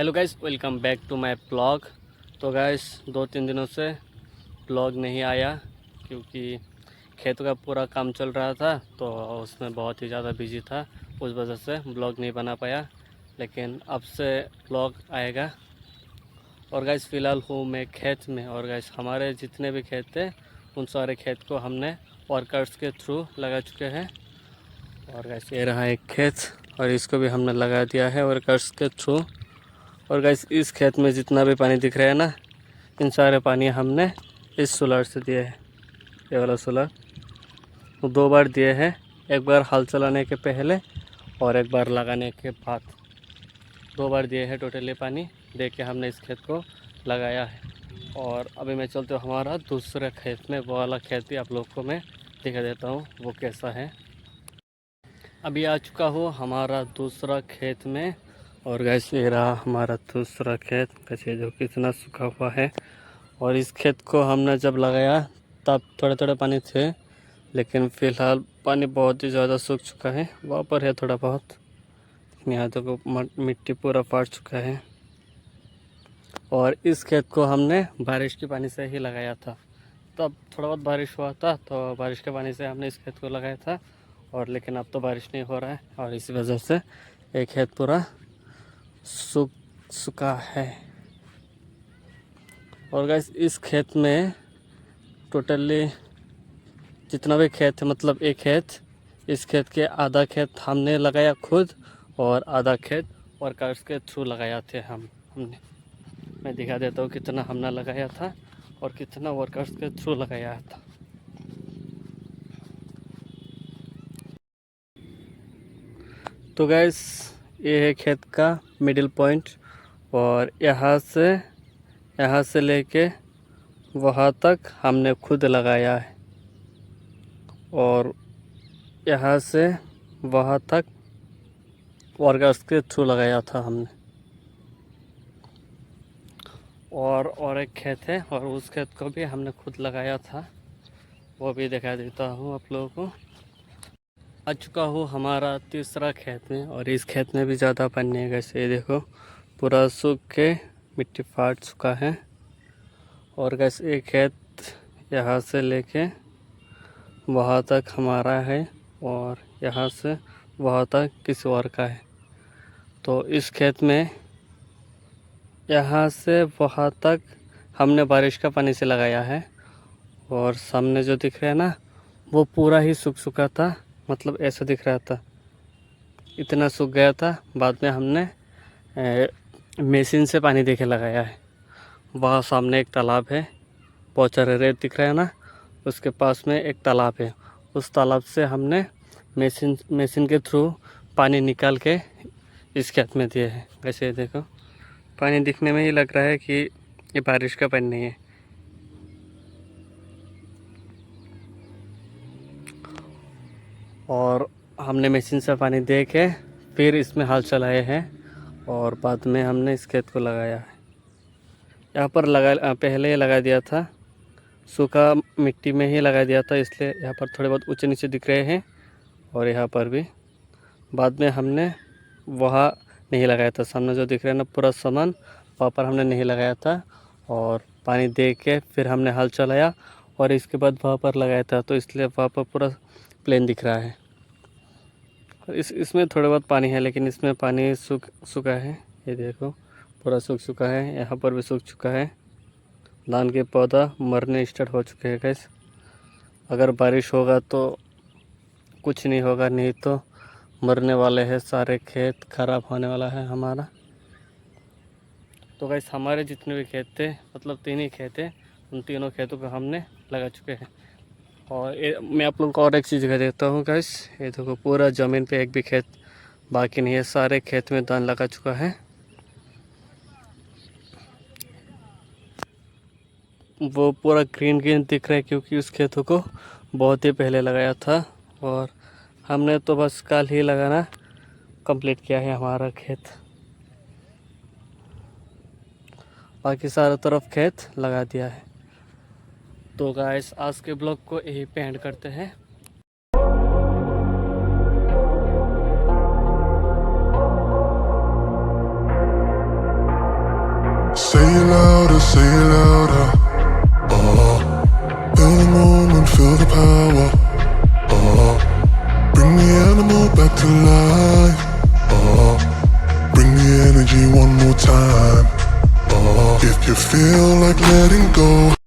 Hello guys, welcome back to my blog. तो guys 2-3 दिनों से ब्लॉग नहीं आया क्योंकि खेत का पूरा काम चल रहा था, तो उसमें बहुत ही ज़्यादा बिजी था। उस वजह से ब्लॉग नहीं बना पाया, लेकिन अब से ब्लॉग आएगा। और गाइस फ़िलहाल हूँ मैं खेत में, और गाइस हमारे जितने भी खेत थे उन सारे खेत को हमने वर्कर्स के थ्रू लगा चुके हैं। और गाइस ये रहा एक खेत, और इसको भी हमने लगा दिया है वर्कर्स के थ्रू। और गाइस इस खेत में जितना भी पानी दिख रहा है ना, इन सारे पानी हमने इस सोलर से दिए हैं। ये वाला सोलर 2 बार दिए हैं, एक बार हल चलाने के पहले और एक बार लगाने के बाद। 2 बार दिए हैं टोटली पानी दे के हमने इस खेत को लगाया है। और अभी मैं चलते हूँ हमारा दूसरे खेत में, वो वाला खेत भी आप लोग को मैं दिखा देता हूँ वो कैसा है। अभी आ चुका हूँ हमारा दूसरा खेत में, और गाइस ये रहा हमारा दूसरा खेत। कैसे जो कितना सूखा हुआ है। और इस खेत को हमने जब लगाया तब थोड़े थोड़े पानी थे, लेकिन फ़िलहाल पानी बहुत ही ज़्यादा सूख चुका है। वहाँ पर है थोड़ा बहुत, यहाँ तो मिट्टी पूरा फाट चुका है। और इस खेत को हमने बारिश के पानी से ही लगाया था, तब थोड़ा बहुत बारिश हुआ था, तो बारिश के पानी से हमने इस खेत को लगाया था। और लेकिन अब तो बारिश नहीं हो रहा है, और इसी वजह से एक खेत पूरा सूख चुका है। और गाइस इस खेत में टोटली जितना भी खेत है, मतलब एक खेत, इस खेत के आधा खेत हमने लगाया खुद, और आधा खेत वर्कर्स के थ्रू लगाया थे हमने। मैं दिखा देता हूँ कितना हमने लगाया था और कितना वर्कर्स के थ्रू लगाया था। तो गाइस ये है खेत का मिडिल पॉइंट, और यहाँ से लेके वहाँ तक हमने खुद लगाया है, और यहाँ से वहाँ तक वर्कर्स के थ्रू लगाया था हमने। और एक खेत है, और उस खेत को भी हमने खुद लगाया था, वो भी दिखा देता हूँ आप लोगों को। आ चुका हूँ हमारा तीसरा खेत में, और इस खेत में भी ज़्यादा पानी है। कैसे ये देखो पूरा सूख के मिट्टी फाट चुका है। और कैसे एक खेत यहाँ से लेके वहाँ तक हमारा है, और यहाँ से वहाँ तक किसी और का है। तो इस खेत में यहाँ से वहाँ तक हमने बारिश का पानी से लगाया है। और सामने जो दिख रहा है ना, वो पूरा ही सूख चुका था, मतलब ऐसा दिख रहा था, इतना सूख गया था। बाद में हमने मशीन से पानी देके लगाया है। वहाँ सामने एक तालाब है, बहुत सारे रेत दिख रहा है ना, उसके पास में एक तालाब है। उस तालाब से हमने मशीन के थ्रू पानी निकाल के इस खेत में दिए हैं। वैसे देखो पानी दिखने में ही लग रहा है कि ये बारिश का पानी नहीं है। और हमने मशीन से पानी दे के फिर इसमें हल चलाए हैं, और बाद में हमने इस खेत को लगाया है। यहाँ पर पहले लगा दिया था, सूखा मिट्टी में ही लगा दिया था, इसलिए यहाँ पर थोड़े बहुत ऊंचे नीचे दिख रहे हैं। और यहाँ पर भी बाद में हमने वहाँ नहीं लगाया था, सामने जो दिख रहा है ना पूरा सामान, वहाँ पर हमने नहीं लगाया था। और पानी दे के फिर हमने हल चलाया, और इसके बाद वहाँ पर लगाया था, तो इसलिए वहाँ पर पूरा प्लेन दिख रहा है। इसमें थोड़ा बहुत पानी है, लेकिन इसमें पानी सूखा है। ये देखो पूरा सूख चुका है, यहाँ पर भी सूख चुका है। धान के पौधा मरने स्टार्ट हो चुके हैं गैस। अगर बारिश होगा तो कुछ नहीं होगा, नहीं तो मरने वाले हैं सारे खेत, खराब होने वाला है हमारा। तो गैस हमारे जितने भी खेत थे, मतलब 3 ही खेत थे, उन तीनों खेतों को हमने लगा चुके हैं। और मैं आप लोगों को और एक चीज़ दिखा देता हूँ गैस। ये देखो पूरा ज़मीन पे एक भी खेत बाकी नहीं है, सारे खेत में धान लगा चुका है। वो पूरा ग्रीन ग्रीन दिख रहा है क्योंकि उस खेतों को बहुत ही पहले लगाया था, और हमने तो बस कल ही लगाना कंप्लीट किया है हमारा खेत। बाकी सारा तरफ खेत लगा दिया है। तो गाइस आज के ब्लॉग को यही पे एंड करते हैं। Say it louder, say it louder. Feel the moment, feel the power. Bring the animal back to life. Bring the energy one more time. If you feel like letting go,